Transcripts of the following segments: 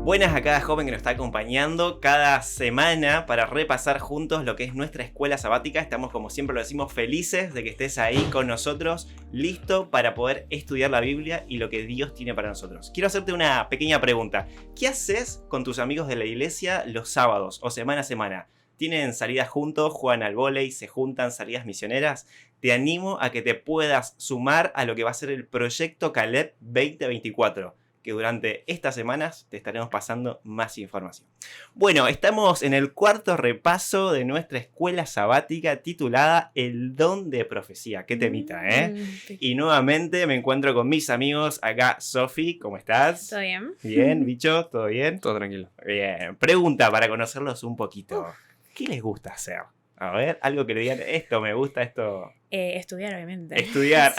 Buenas a cada joven que nos está acompañando cada semana para repasar juntos lo que es nuestra escuela sabática. Estamos, como siempre lo decimos, felices de que estés ahí con nosotros, listo para poder estudiar la Biblia y lo que Dios tiene para nosotros. Quiero hacerte una pequeña pregunta. ¿Qué haces con tus amigos de la iglesia los sábados o semana a semana? ¿Tienen salidas juntos, juegan al vóley, se juntan, salidas misioneras? Te animo a que te puedas sumar a lo que va a ser el Proyecto Caleb 2024. Que durante estas semanas te estaremos pasando más información. Bueno, estamos en el cuarto repaso de nuestra escuela sabática titulada El Don de Profecía. Qué temita, ¿eh? Y nuevamente me encuentro con mis amigos acá. Sofi, ¿cómo estás? ¿Todo bien? Bien, bicho, ¿todo bien? Todo tranquilo. Bien. Pregunta para conocerlos un poquito. ¿Qué les gusta hacer? A ver, algo que le digan, esto me gusta, esto... Estudiar, obviamente. Estudiar.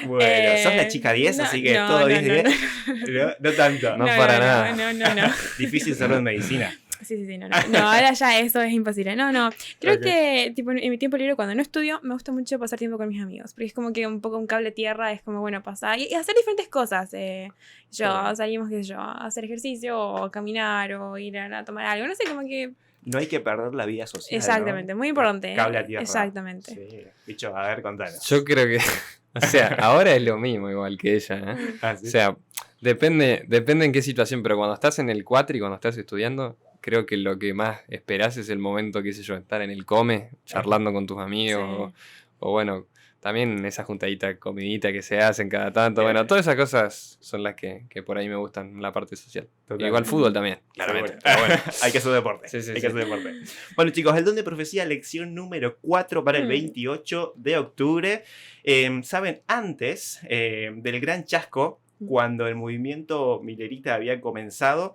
Bueno, sos la chica 10, no, así que no, todo no, 10 de no, 10. No tanto. No para nada. No. Difícil serlo en medicina. Sí, no. No, ahora ya eso es imposible. No. Creo Ok. que tipo, en mi tiempo libre, cuando no estudio, me gusta mucho pasar tiempo con mis amigos. Porque es como que un poco un cable tierra, es como, bueno, pasar y hacer diferentes cosas. Salimos, qué sé yo, a hacer ejercicio, o a caminar, o ir a tomar algo. No sé, como que... No hay que perder la vida social. Exactamente, ¿no? muy importante. Cable a tierra. Exactamente. Sí. Bicho, a ver, contanos. Yo creo que, o sea, ahora es lo mismo igual que ella, ¿eh? Ah, ¿sí? O sea, depende en qué situación, pero cuando estás en el cuatri, cuando estás estudiando, creo que lo que más esperás es el momento, qué sé yo, estar en el come, charlando con tus amigos, Sí. o bueno, también esa juntadita, comidita que se hacen cada tanto, bueno, todas esas cosas son las que por ahí me gustan, la parte social. Totalmente. Igual fútbol también, claramente. Pero bueno, hay que hacer deporte. Sí, Hay que hacer deporte. Bueno, chicos, el Don de Profecía, lección número 4 para el 28 de octubre. Saben, antes del gran chasco, cuando el movimiento milerita había comenzado,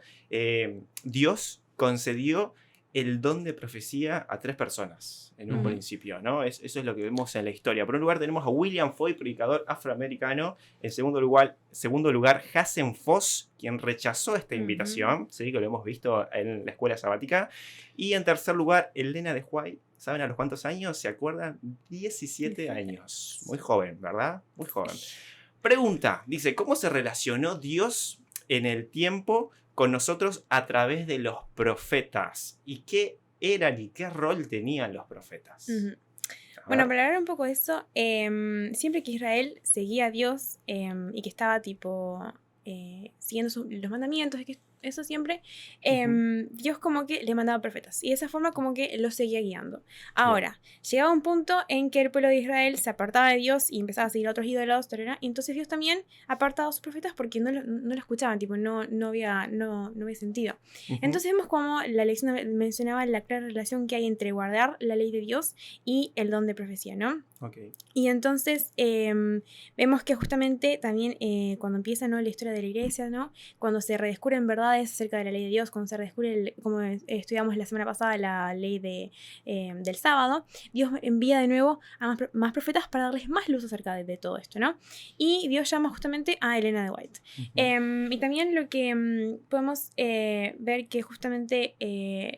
Dios concedió el don de profecía a 3 personas en un principio, ¿no? Eso es lo que vemos en la historia. Por un lugar tenemos a William Foy, predicador afroamericano. En segundo lugar, Hazen Foss, quien rechazó esta invitación, ¿sí? Que lo hemos visto en la escuela sabática. Y en tercer lugar, Elena de White. ¿Saben a los cuántos años? ¿Se acuerdan? 17 años. Muy joven, ¿verdad? Muy joven. Pregunta, dice, ¿cómo se relacionó Dios en el tiempo con nosotros a través de los profetas? ¿Y qué eran y qué rol tenían los profetas? Bueno, para hablar un poco de eso, siempre que Israel seguía a Dios y que estaba tipo siguiendo los mandamientos, eso siempre, Dios como que le mandaba profetas y de esa forma como que los seguía guiando. Ahora, llegaba un punto en que el pueblo de Israel se apartaba de Dios y empezaba a seguir a otros ídolos, y entonces Dios también apartaba a sus profetas porque no lo escuchaban, tipo, no había sentido. Entonces vemos como la lección mencionaba la clara relación que hay entre guardar la ley de Dios y el don de profecía, ¿no? Okay. Y entonces vemos que justamente también cuando empieza, ¿no?, la historia de la iglesia, ¿no?, cuando se redescubren verdades acerca de la ley de Dios, cuando se redescubre, como estudiamos la semana pasada, la ley del sábado, Dios envía de nuevo a más profetas para darles más luz acerca de todo esto, ¿no? Y Dios llama justamente a Elena de White. Y también lo que podemos ver que justamente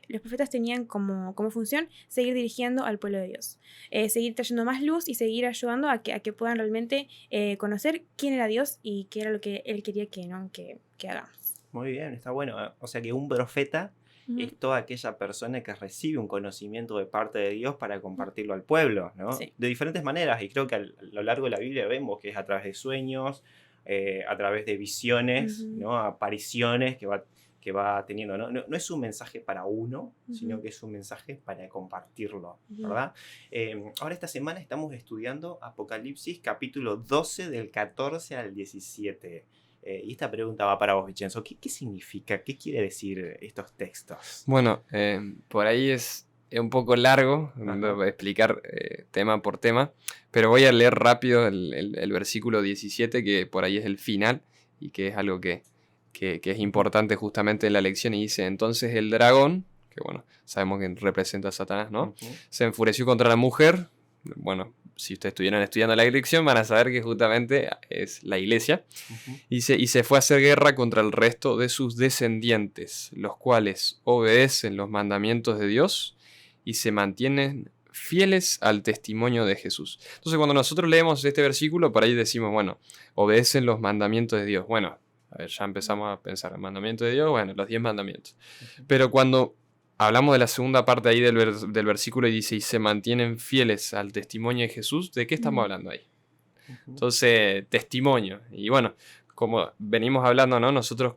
los profetas tenían como función seguir dirigiendo al pueblo de Dios, seguir trayendo más luz y seguir ayudando a que puedan realmente conocer quién era Dios y qué era lo que Él quería que hagamos. Muy bien, está bueno. O sea que un profeta es toda aquella persona que recibe un conocimiento de parte de Dios para compartirlo al pueblo, ¿no? Sí. De diferentes maneras, y creo que a lo largo de la Biblia vemos que es a través de sueños, a través de visiones, ¿no? Apariciones que va teniendo, ¿no? No es un mensaje para uno, sino que es un mensaje para compartirlo, ¿verdad? Ahora esta semana estamos estudiando Apocalipsis capítulo 12 del 14 al 17. Y esta pregunta va para vos, Vincenzo. ¿Qué significa? ¿Qué quiere decir estos textos? Bueno, por ahí es un poco largo explicar tema por tema, pero voy a leer rápido el versículo 17, que por ahí es el final y que es algo que es importante justamente en la lección, y dice: entonces el dragón, que bueno, sabemos que representa a Satanás, ¿no? Se enfureció contra la mujer. Bueno, si ustedes estuvieran estudiando la lección van a saber que justamente es la iglesia. Y se fue a hacer guerra contra el resto de sus descendientes, los cuales obedecen los mandamientos de Dios y se mantienen fieles al testimonio de Jesús. Entonces cuando nosotros leemos este versículo, por ahí decimos, bueno, obedecen los mandamientos de Dios. Bueno, ya empezamos a pensar el mandamiento de Dios, bueno, los 10 mandamientos. Pero cuando hablamos de la segunda parte ahí del versículo y dice, y se mantienen fieles al testimonio de Jesús, ¿de qué estamos hablando ahí? Entonces, testimonio. Y bueno, como venimos hablando, ¿no? Nosotros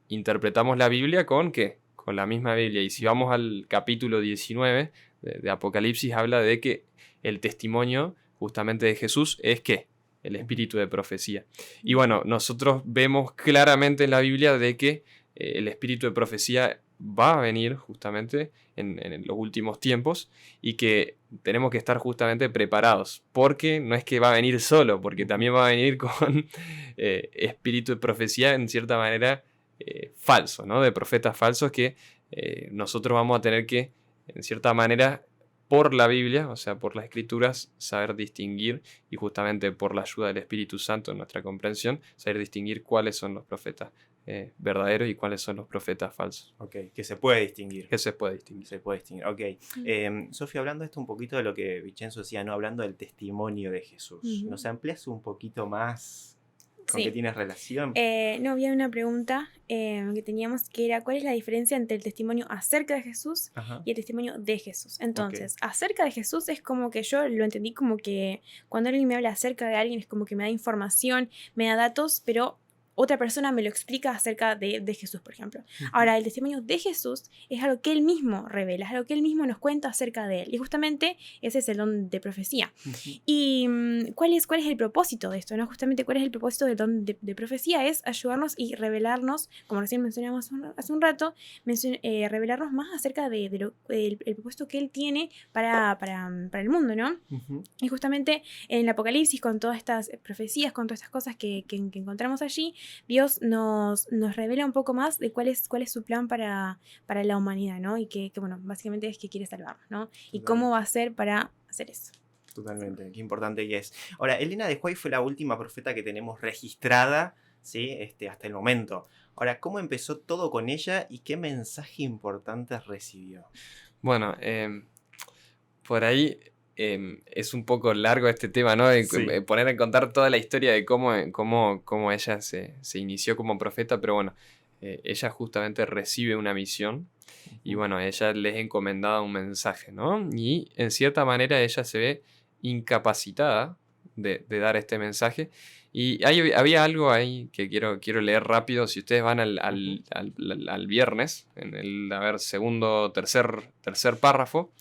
interpretamos la Biblia con ¿qué? Con la misma Biblia. Y si vamos al capítulo 19 de Apocalipsis, habla de que el testimonio justamente de Jesús es ¿qué? El espíritu de profecía. Y bueno, nosotros vemos claramente en la Biblia de que el espíritu de profecía va a venir justamente en los últimos tiempos y que tenemos que estar justamente preparados, porque no es que va a venir solo, porque también va a venir con espíritu de profecía en cierta manera falso, ¿no? De profetas falsos que nosotros vamos a tener que, en cierta manera, por la Biblia, o sea, por las Escrituras, saber distinguir, y justamente por la ayuda del Espíritu Santo en nuestra comprensión, saber distinguir cuáles son los profetas verdaderos y cuáles son los profetas falsos. Ok, que se puede distinguir. Que se puede distinguir. Se puede distinguir, ok. Sofía, hablando de esto un poquito de lo que Vincenzo decía, ¿no? Hablando del testimonio de Jesús. ¿Nos amplias un poquito más con qué tienes relación? No, había una pregunta que teníamos que era, ¿cuál es la diferencia entre el testimonio acerca de Jesús y el testimonio de Jesús? Entonces, acerca de Jesús es como que yo lo entendí como que cuando alguien me habla acerca de alguien es como que me da información, me da datos, pero otra persona me lo explica acerca de Jesús, por ejemplo. Ahora, el testimonio de Jesús es algo que Él mismo revela, es algo que Él mismo nos cuenta acerca de Él. Y justamente ese es el don de profecía. ¿Y cuál es el propósito de esto? ¿No? Justamente, ¿cuál es el propósito del don de profecía? Es ayudarnos y revelarnos, como recién mencionamos hace un rato, revelarnos más acerca del propósito que Él tiene para el mundo, ¿no? Y justamente en el Apocalipsis, con todas estas profecías, con todas estas cosas que encontramos allí, Dios nos revela un poco más de cuál es su plan para la humanidad, ¿no? Y que bueno, básicamente es que quiere salvarnos, ¿no? Y cómo va a hacer para hacer eso. Totalmente, qué importante que es. Ahora, Elena de White fue la última profeta que tenemos registrada, ¿sí? Hasta el momento. Ahora, ¿cómo empezó todo con ella y qué mensaje importante recibió? Bueno, por ahí es un poco largo este tema, ¿no? Poner a contar toda la historia de cómo ella se inició como profeta, pero bueno, ella justamente recibe una misión y bueno, a ella les es encomendado un mensaje, ¿no? Y en cierta manera ella se ve incapacitada de dar este mensaje. Y había algo ahí que quiero leer rápido. Si ustedes van al viernes, en el tercer párrafo,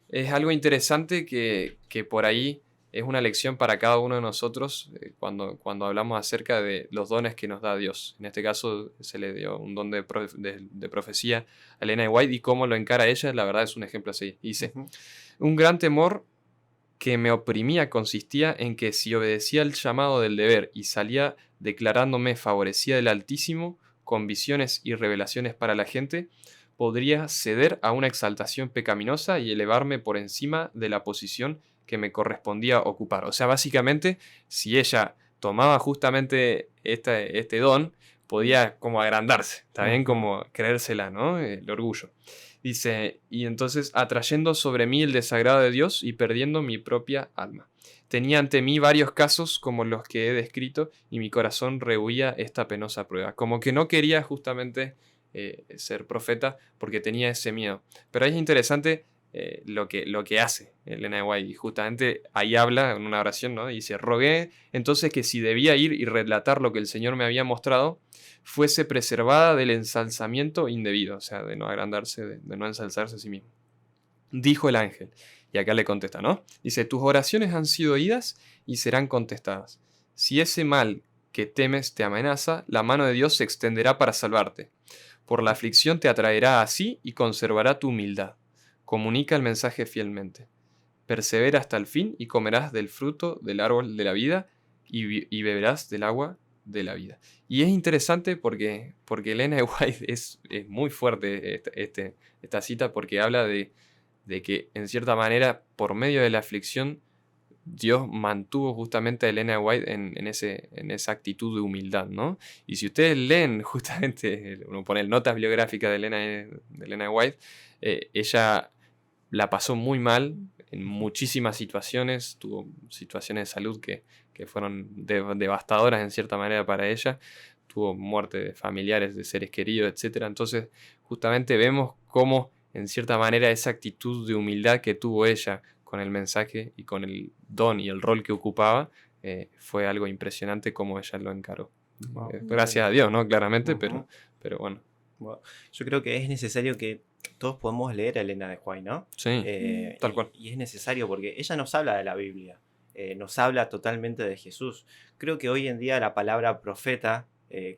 es algo interesante que por ahí es una lección para cada uno de nosotros cuando hablamos acerca de los dones que nos da Dios. En este caso se le dio un don de profecía a Elena de White y cómo lo encara ella, la verdad es un ejemplo así. Dice, un gran temor que me oprimía consistía en que si obedecía el llamado del deber y salía declarándome favorecida del Altísimo, con visiones y revelaciones para la gente, podría ceder a una exaltación pecaminosa y elevarme por encima de la posición que me correspondía ocupar. O sea, básicamente, si ella tomaba justamente este don, podía como agrandarse, también como creérsela, ¿no? El orgullo. Dice, y entonces atrayendo sobre mí el desagrado de Dios y perdiendo mi propia alma. Tenía ante mí varios casos como los que he descrito y mi corazón rehuía esta penosa prueba. Como que no quería justamente ser profeta porque tenía ese miedo. Pero ahí es interesante lo que hace Elena de White. Y justamente ahí habla en una oración, ¿no? Dice, rogué entonces que si debía ir y relatar lo que el Señor me había mostrado, fuese preservada del ensalzamiento indebido, o sea, de no agrandarse, de no ensalzarse a sí mismo. Dijo el ángel, y acá le contesta, ¿no? Dice, tus oraciones han sido oídas y serán contestadas. Si ese mal que temes te amenaza, la mano de Dios se extenderá para salvarte. Por la aflicción te atraerá a sí y conservará tu humildad. Comunica el mensaje fielmente. Persevera hasta el fin y comerás del fruto del árbol de la vida y beberás del agua de la vida. Y es interesante porque Elena de White es muy fuerte esta cita porque habla de que en cierta manera por medio de la aflicción Dios mantuvo justamente a Elena de White en esa actitud de humildad, ¿no? Y si ustedes leen justamente, uno pone notas biográficas de Elena de White, ella la pasó muy mal en muchísimas situaciones, tuvo situaciones de salud que fueron devastadoras en cierta manera para ella, tuvo muerte de familiares, de seres queridos, etc. Entonces justamente vemos cómo en cierta manera esa actitud de humildad que tuvo ella con el mensaje y con el don y el rol que ocupaba, fue algo impresionante como ella lo encaró. Wow. Gracias a Dios, ¿no? Claramente, Ujú. pero bueno. Bueno, yo creo que es necesario que todos podamos leer a Elena de White, ¿no? Sí, tal Y- cual. Y es necesario porque ella nos habla de la Biblia, nos habla totalmente de Jesús. Creo que hoy en día la palabra profeta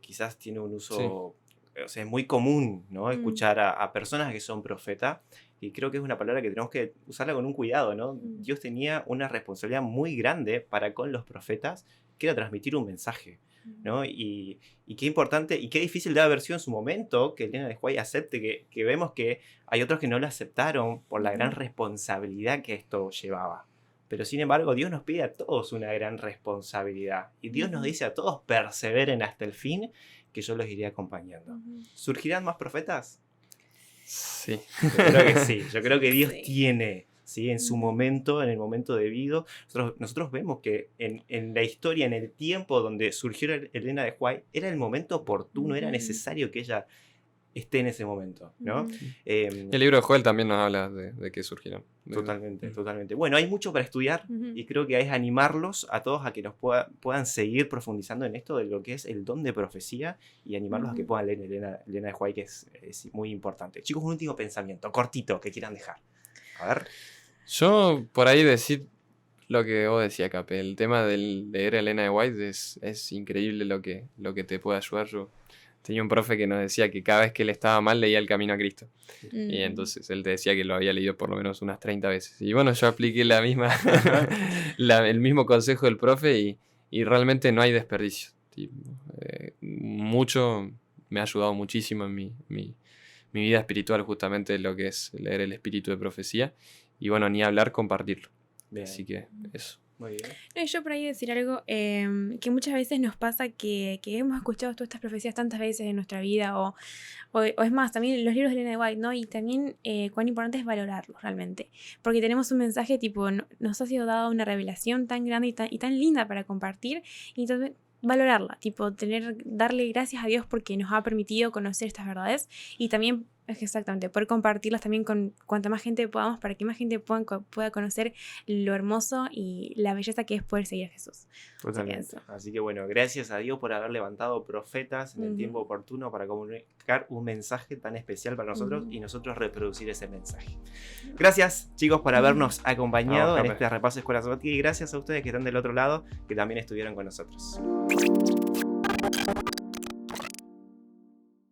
quizás tiene un uso, o sea, es muy común, ¿no? Escuchar a personas que son profetas, y creo que es una palabra que tenemos que usarla con un cuidado, ¿no? Dios tenía una responsabilidad muy grande para con los profetas, que era transmitir un mensaje, ¿no? Y qué importante y qué difícil debe haber sido en su momento que Elena de White acepte, que vemos que hay otros que no lo aceptaron por la gran responsabilidad que esto llevaba. Pero sin embargo, Dios nos pide a todos una gran responsabilidad. Y Dios nos dice a todos, perseveren hasta el fin, que yo los iré acompañando. ¿Surgirán más profetas? Sí. Yo creo que sí. Yo creo que Dios Sí. tiene, ¿sí? En su momento, en el momento debido. Nosotros vemos que en la historia, en el tiempo donde surgió Elena de White, era el momento oportuno, era necesario que ella esté en ese momento, ¿no? El libro de Joel también nos habla de que surgieron. Totalmente, totalmente. Bueno, hay mucho para estudiar y creo que es animarlos a todos a que nos puedan seguir profundizando en esto de lo que es el don de profecía y animarlos a que puedan leer Elena de White, que es muy importante. Chicos, un último pensamiento, cortito, que quieran dejar. A ver. Yo por ahí decir lo que vos decías, Cape, el tema del leer a Elena de White es increíble lo que te puede ayudar. Yo tenía un profe que nos decía que cada vez que él estaba mal leía El Camino a Cristo. Y entonces él te decía que lo había leído por lo menos unas 30 veces. Y bueno, yo apliqué la misma el mismo consejo del profe y realmente no hay desperdicio. Mucho me ha ayudado muchísimo en mi vida espiritual, justamente lo que es leer el espíritu de profecía. Y bueno, ni hablar, compartirlo. Bien. Así que eso. Muy bien. No, y yo por ahí decir algo que muchas veces nos pasa que hemos escuchado todas estas profecías tantas veces en nuestra vida o es más, también los libros de Elena de White, ¿no? Y también cuán importante es valorarlos realmente, porque tenemos un mensaje tipo, nos ha sido dado una revelación tan grande y tan linda para compartir, y entonces valorarla, tipo darle gracias a Dios porque nos ha permitido conocer estas verdades y también exactamente poder compartirlas también con cuanta más gente podamos para que más gente pueda conocer lo hermoso y la belleza que es poder seguir a Jesús. Totalmente. Así que bueno, gracias a Dios por haber levantado profetas en el tiempo oportuno para comunicar un mensaje tan especial para nosotros y nosotros reproducir ese mensaje. Gracias, chicos, por habernos acompañado en este repaso de Escuela Sabática, y gracias a ustedes que están del otro lado, que también estuvieron con nosotros.